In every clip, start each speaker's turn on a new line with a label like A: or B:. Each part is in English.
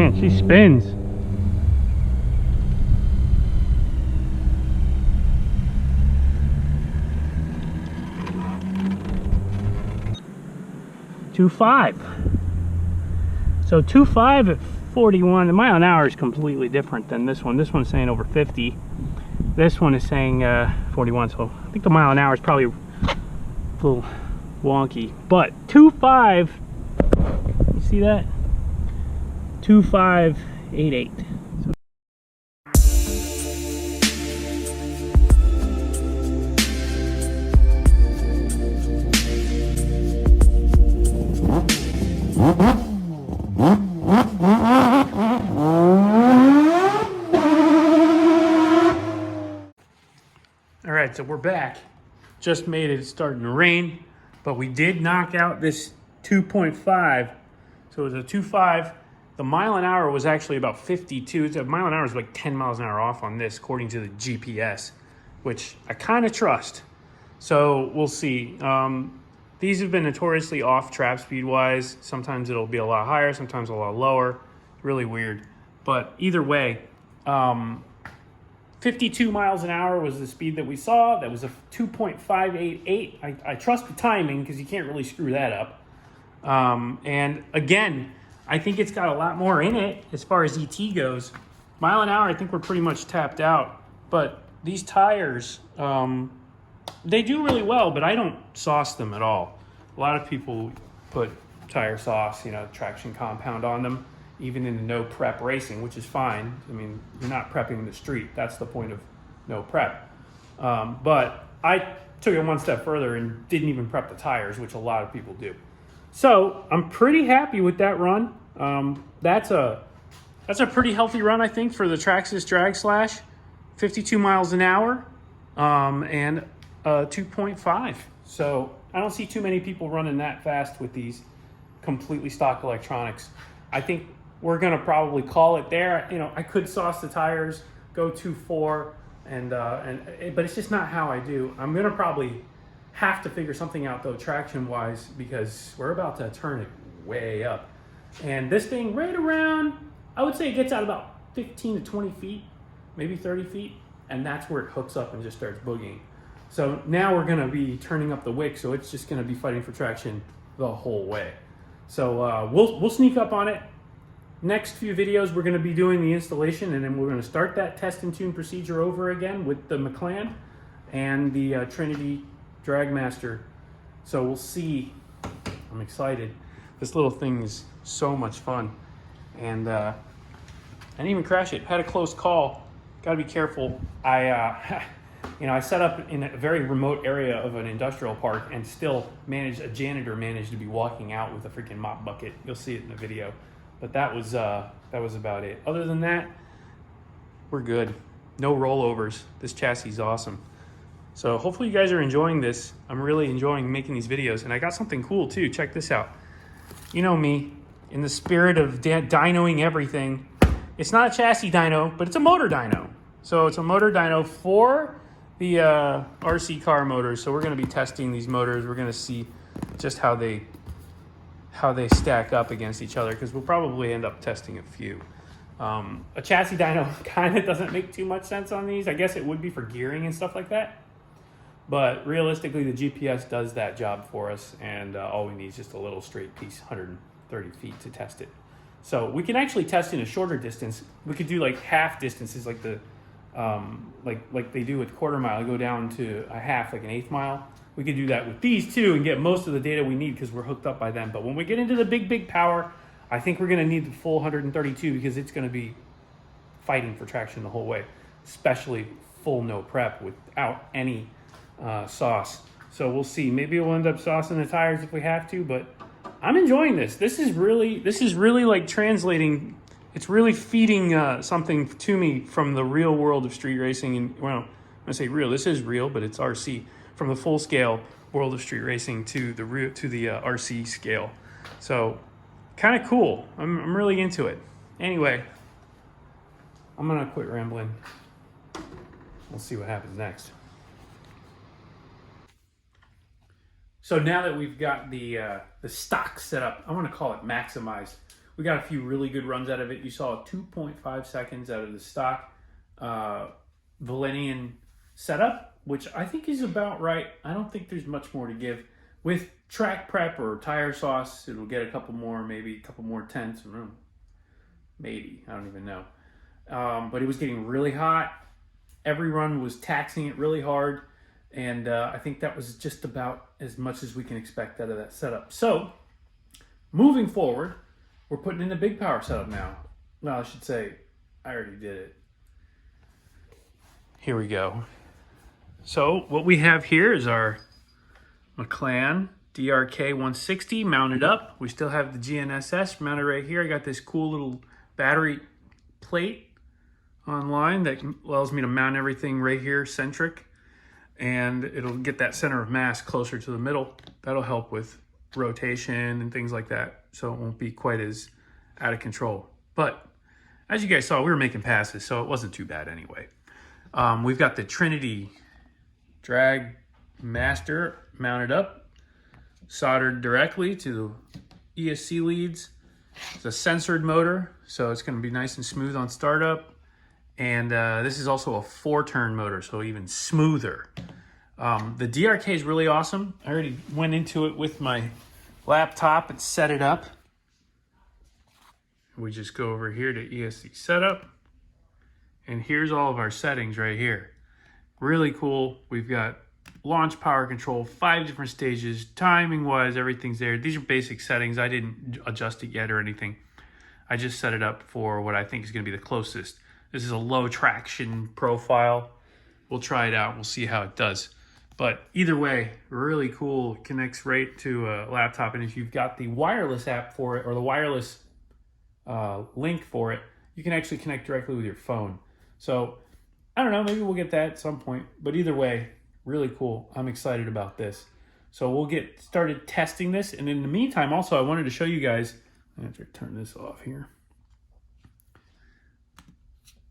A: Man, she spins. .25. So 2.5 at 41. The mile an hour is completely different than this one. This one's saying over 50. This one is saying 41. So I think the mile an hour is probably a little wonky. But 2.5. You see that? 2.588. All right, so we're back. Just made it, it's starting to rain, but we did knock out this 2.5. So it was a 2.5. The mile an hour was actually about 52. The mile an hour is like 10 miles an hour off on this, according to the GPS, which I kind of trust. So we'll see. These have been notoriously off trap speed wise. Sometimes it'll be a lot higher, sometimes a lot lower. Really weird. But either way, 52 miles an hour was the speed that we saw. That was a 2.588. I trust the timing because you can't really screw that up. And again, I think it's got a lot more in it as far as ET goes. Mile an hour, I think we're pretty much tapped out. But these tires, they do really well, but I don't sauce them at all. A lot of people put tire sauce, traction compound on them, even in the no prep racing, which is fine. I mean, you're not prepping the street. That's the point of no prep. But I took it one step further and didn't even prep the tires, which a lot of people do. So I'm pretty happy with that run. That's a pretty healthy run, I think, for the Traxxas Drag Slash. 52 miles an hour and 2.5. So I don't see too many people running that fast with these completely stock electronics. I think we're gonna probably call it there. I could sauce the tires, go 2.4, but it's just not how I do. I'm gonna probably have to figure something out though, traction wise, because we're about to turn it way up. And this thing right around, I would say it gets out about 15 to 20 feet, maybe 30 feet, and that's where it hooks up and just starts boogieing. So now we're gonna be turning up the wick, so it's just gonna be fighting for traction the whole way. So we'll sneak up on it. Next few videos, we're gonna be doing the installation, and then we're gonna start that test and tune procedure over again with the McLaren and the Trinity Dragmaster. So we'll see. I'm excited. This little thing is so much fun. And I didn't even crash it. Had a close call. Got to be careful. I set up in a very remote area of an industrial park and still a janitor managed to be walking out with a freaking mop bucket. You'll see it in the video. But that was about it. Other than that, we're good. No rollovers. This chassis is awesome. So hopefully you guys are enjoying this. I'm really enjoying making these videos. And I got something cool too. Check this out. You know me, in the spirit of dynoing everything, it's not a chassis dyno, but it's a motor dyno. So it's a motor dyno for the RC car motors. So we're going to be testing these motors. We're going to see just how they stack up against each other, because we'll probably end up testing a few. A chassis dyno kind of doesn't make too much sense on these. I guess it would be for gearing and stuff like that. But realistically, the GPS does that job for us, and all we need is just a little straight piece, 130 feet to test it. So we can actually test in a shorter distance. We could do like half distances, like the like they do with quarter mile. Go down to a half, like an eighth mile. We could do that with these too and get most of the data we need because we're hooked up by them. But when we get into the big power, I think we're going to need the full 132 because it's going to be fighting for traction the whole way, especially full no prep without any sauce. So we'll see. Maybe we'll end up saucing the tires if we have to, but I'm enjoying this. This is really like translating. It's really feeding something to me from the real world of street racing. And well, I say real. This is real, but it's RC. From the full scale world of street racing to the RC scale. So kind of cool. I'm really into it. Anyway, I'm gonna quit rambling. We'll see what happens next. So now that we've got the stock set up, I want to call it maximized. We got a few really good runs out of it. You saw 2.5 seconds out of the stock Valenian setup, which I think is about right. I don't think there's much more to give. With track prep or tire sauce, it'll get a couple more, maybe a couple more tenths. Maybe, I don't even know. But it was getting really hot. Every run was taxing it really hard. And I think that was just about as much as we can expect out of that setup. So, moving forward, we're putting in the big power setup now. No, I should say, I already did it. Here we go. So, what we have here is our McLaren DRK 160 mounted up. We still have the GNSS mounted right here. I got this cool little battery plate online that allows me to mount everything right here, centric. And it'll get that center of mass closer to the middle. That'll help with rotation and things like that, so it won't be quite as out of control. But as you guys saw, we were making passes, so it wasn't too bad anyway. We've got the Trinity Drag Master mounted up, soldered directly to the ESC leads. It's a sensored motor, so it's going to be nice and smooth on startup. And this is also a 4-turn motor, so even smoother. The DRK is really awesome. I already went into it with my laptop and set it up. We just go over here to ESC setup. And here's all of our settings right here. Really cool. We've got launch power control, 5 different stages. Timing-wise, everything's there. These are basic settings. I didn't adjust it yet or anything. I just set it up for what I think is going to be the closest. This is a low traction profile. We'll try it out. We'll see how it does. But either way, really cool. Connects right to a laptop. And if you've got the wireless app for it or the wireless link for it, you can actually connect directly with your phone. So I don't know, maybe we'll get that at some point. But either way, really cool. I'm excited about this. So we'll get started testing this. And in the meantime, also, I wanted to show you guys. I have to turn this off here.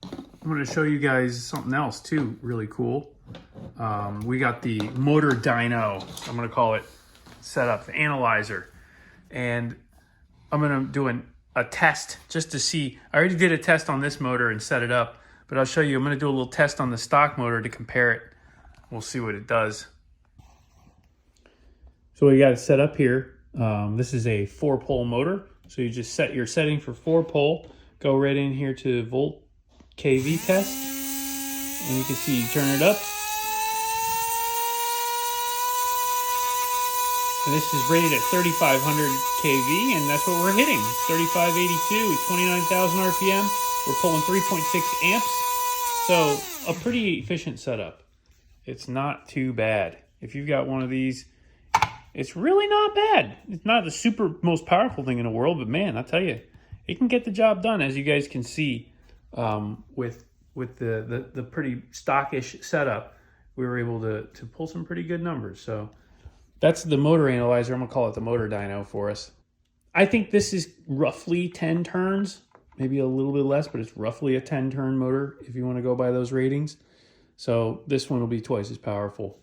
A: I'm going to show you guys something else too, really cool. We got the motor dyno, I'm going to call it, set up, the analyzer. And I'm going to do a test just to see. I already did a test on this motor and set it up, but I'll show you. I'm going to do a little test on the stock motor to compare it. We'll see what it does. So we got it set up here. This is a 4-pole motor. So you just set your setting for 4-pole, go right in here to volt kV test, and you can see you turn it up, and this is rated at 3500 kV, and that's what we're hitting. 3582, 29,000 RPM. We're pulling 3.6 amps, so a pretty efficient setup. It's not too bad. If you've got one of these, it's really not bad. It's not the super most powerful thing in the world, but man, I tell you, it can get the job done, as you guys can see. With the pretty stockish setup, we were able to pull some pretty good numbers. So that's the motor analyzer. I'm gonna call it the motor dyno for us. I think this is roughly 10 turns, maybe a little bit less, but it's roughly a 10-turn motor if you want to go by those ratings. So this one will be twice as powerful,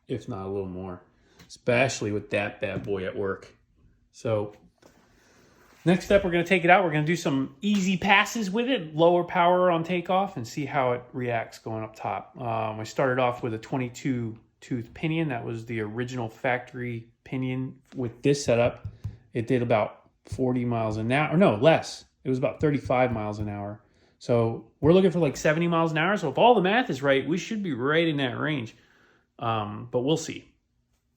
A: if not a little more, especially with that bad boy at work. So next step, we're going to take it out. We're going to do some easy passes with it, lower power on takeoff, and see how it reacts going up top. I started off with a 22-tooth pinion. That was the original factory pinion. With this setup, it did about 40 miles an hour. Or no, less. It was about 35 miles an hour. So we're looking for like 70 miles an hour. So if all the math is right, we should be right in that range. But we'll see.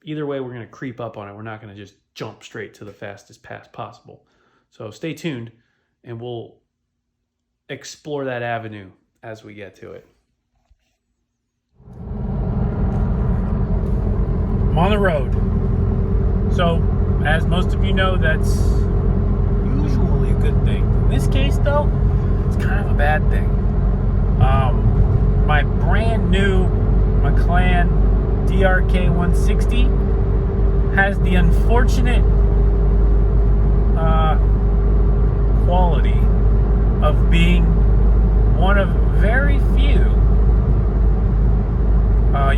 A: Either way, we're going to creep up on it. We're not going to just jump straight to the fastest pass possible. So stay tuned, and we'll explore that avenue as we get to it. I'm on the road. So, as most of you know, that's usually a good thing. In this case, though, it's kind of a bad thing. My brand new McLaren DRK 160 has the unfortunate quality of being one of very few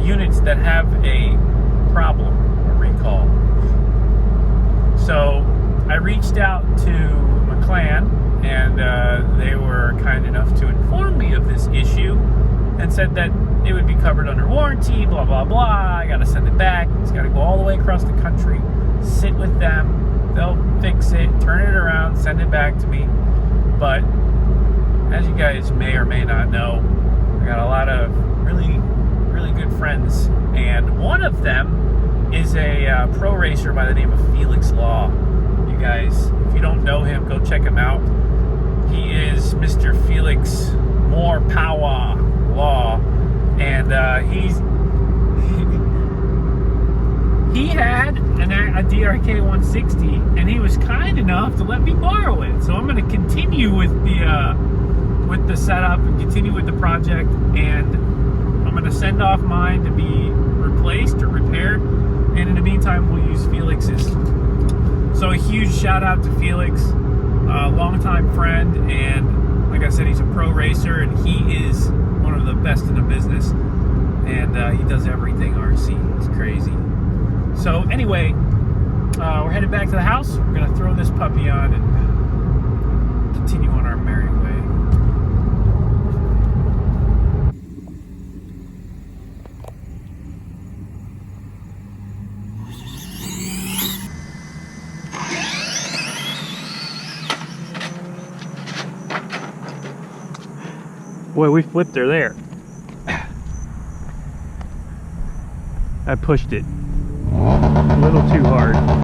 A: units that have a problem, a recall. So I reached out to Clan, and they were kind enough to inform me of this issue and said that it would be covered under warranty, blah, blah, blah. I got to send it back. It's got to go all the way across the country, sit with them. They'll fix it, turn it around, send it back to me. But as you guys may or may not know, I got a lot of really, really good friends. And one of them is a pro racer by the name of Felix Law. You guys, if you don't know him, go check him out. He is Mr. Felix More Power Law. And he had a DRK 160, and he was kind enough to let me borrow it. So I'm going to continue with the setup and continue with the project, and I'm going to send off mine to be replaced or repaired, and in the meantime we'll use Felix's. So a huge shout out to Felix, longtime friend, and like I said, he's a pro racer, and he is one of the best in the business, and he does everything RC. He's crazy. So anyway, we're headed back to the house. We're going to throw this puppy on and continue on our merry way. Boy, we flipped her there. I pushed it a little too hard.